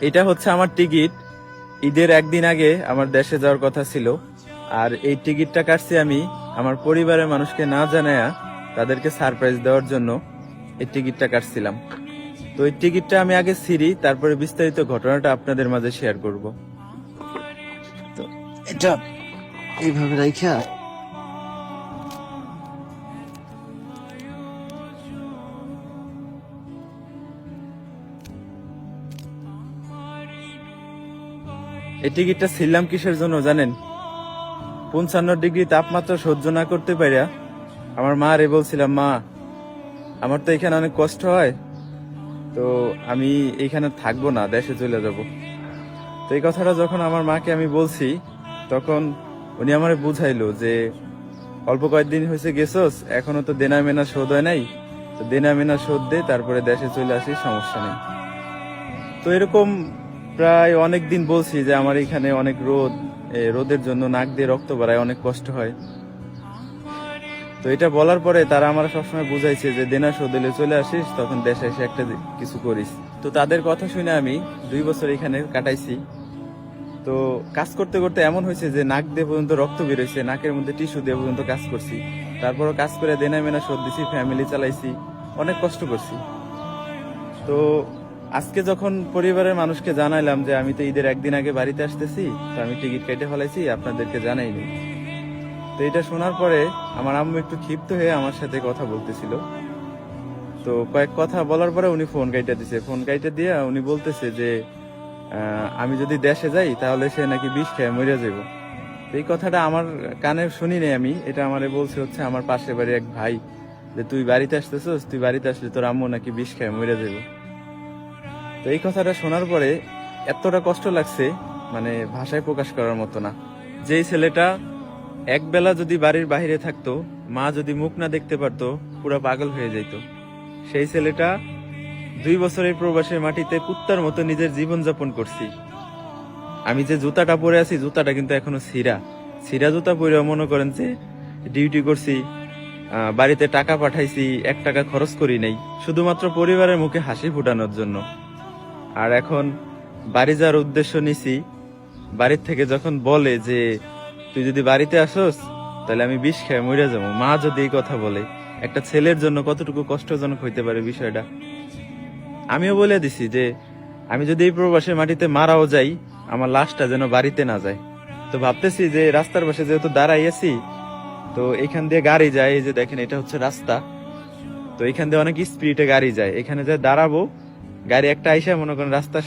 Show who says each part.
Speaker 1: এটা হচ্ছে আমার টিকিট। ঈদের একদিন আগে আমার দেশে যাওয়ার কথা ছিল, আর এই টিকিটটা কাটছি আমি আমার পরিবারের মানুষকে না জানায়া তাদেরকে সারপ্রাইজ দেওয়ার জন্য এই টিকিটটা কাটছিলাম। তো এই টিকিটটা আমি আগে ছিঁড়ি, তারপরে বিস্তারিত ঘটনাটা আপনাদের মাঝে শেয়ার করব।
Speaker 2: তো এটা এইভাবে রাইখা
Speaker 1: এই টিকিটটা ছিলাম কিসের জন্য জানেন? 55 ডিগ্রি তাপমাত্রা সহ্য না করতে পারিয়া আমার মা রে বলছিলাম, মা আমার তো এখানে অনেক কষ্ট হয়, তো আমি এইখানে থাকবো না, দেশে চলে যাব। তো এই কথাটা যখন আমার মাকে আমি বলছি, তখন উনি আমারে বুঝাইলো যে অল্প কয়েকদিন হয়েছে গেছোস, এখনো তো দেনা মেনা শোধ হয় নাই, তো দেনা মেনা শোধ দে, তারপরে দেশে চলে আসি, সমস্যা নেই। তো এরকম প্রায় অনেক দিন বলছি যে আমার এখানে অনেক রোদ, রোদের জন্য নাক দিয়ে রক্ত বাড়ায়, অনেক কষ্ট হয়। তো এটা বলার পরে তারা আমার সবসময় বুঝাইছে যে দেনা শোধ হলে চলে আসিস, তখন দেশে এসে একটা কিছু করিস। তো তাদের কথা শুনে আমি 2 বছর এখানে কাটাইছি। তো কাজ করতে করতে এমন হয়েছে যে নাক দিয়ে পর্যন্ত রক্ত বেরোইছে, নাকের মধ্যে টিস্যু দিয়ে পর্যন্ত কাজ করছি। তারপরও কাজ করে দেনা মেনা শোধ দিছি, ফ্যামিলি চালাইছি, অনেক কষ্ট করছি। তো আজকে যখন পরিবারের মানুষকে জানাইলাম যে আমি তো ঈদের একদিন আগে বাড়িতে আসতেছি, তো আমি টিকিট কেটে ফেলাইছি, আপনাদেরকে জানাইনি। তো এটা শোনার পরে আমার আম্মু একটু ক্ষিপ্ত হয়ে আমার সাথে কথা বলতেছিল। তো কয়েক কথা বলার পরে উনি ফোন কাইটা দিছে। ফোন কাইটা দিয়ে উনি বলতেছে যে আমি যদি দেশে যাই তাহলে সে নাকি বিষ খেয়ে মরে যাবো। এই কথাটা আমার কানে শুনি নাই আমি, এটা আমারে বলছে হচ্ছে আমার পাশের বাড়ির এক ভাই, যে তুই বাড়িতে আসতেছস, তুই বাড়িতে আসলে তোর আম্মু নাকি বিষ খেয়ে মরে যাবো। তো এই কথাটা শোনার পরে এতটা কষ্ট লাগছে, মানে ভাষায় প্রকাশ করার মতো না। যেই ছেলেটা এক বেলা যদি বাড়ির বাইরে থাকতো, মা যদি মুখ না দেখতে পারতো, পুরো পাগল হয়ে যেত। সেই ছেলেটা 2 বছরের প্রবাসের মাটিতে কুত্তার মতো নিজের জীবন যাপন করছি। আমি যে জুতাটা পরে আছি, জুতাটা কিন্তু এখনো ছিঁড়া। ছিঁড়া জুতা পরে মনে করেন যে ডিউটি করছি, বাড়িতে টাকা পাঠাইছি, 1 টাকা খরচ করি নাই, শুধুমাত্র পরিবারের মুখে হাসি ফুটানোর জন্য। আর এখন বাড়ি যাওয়ার উদ্দেশ্য নিছি, বাড়ির থেকে যখন বলে যে তুই যদি বাড়িতে আসোস তাহলে আমি বিষ খেয়ে মরে যাবো, মা যদি এই কথা বলে, একটা ছেলের জন্য কতটুকু কষ্টজনক হইতে পারে বিষয়টা। আমিও বলে দিছি যে আমি যদি এই প্রবাসের মাটিতে মারাও যাই, আমার লাশটা যেন বাড়িতে না যায়। তো ভাবতেছি যে রাস্তার পাশে যেহেতু দাঁড়াই আছি, তো এখান দিয়ে গাড়ি যায়, এই যে দেখেন এটা হচ্ছে রাস্তা, তো এখান দিয়ে অনেক স্পিডে গাড়ি যায়, এখানে যে দাঁড়াবো, গাড়ি একটা আইসা মনে করেন রাস্তার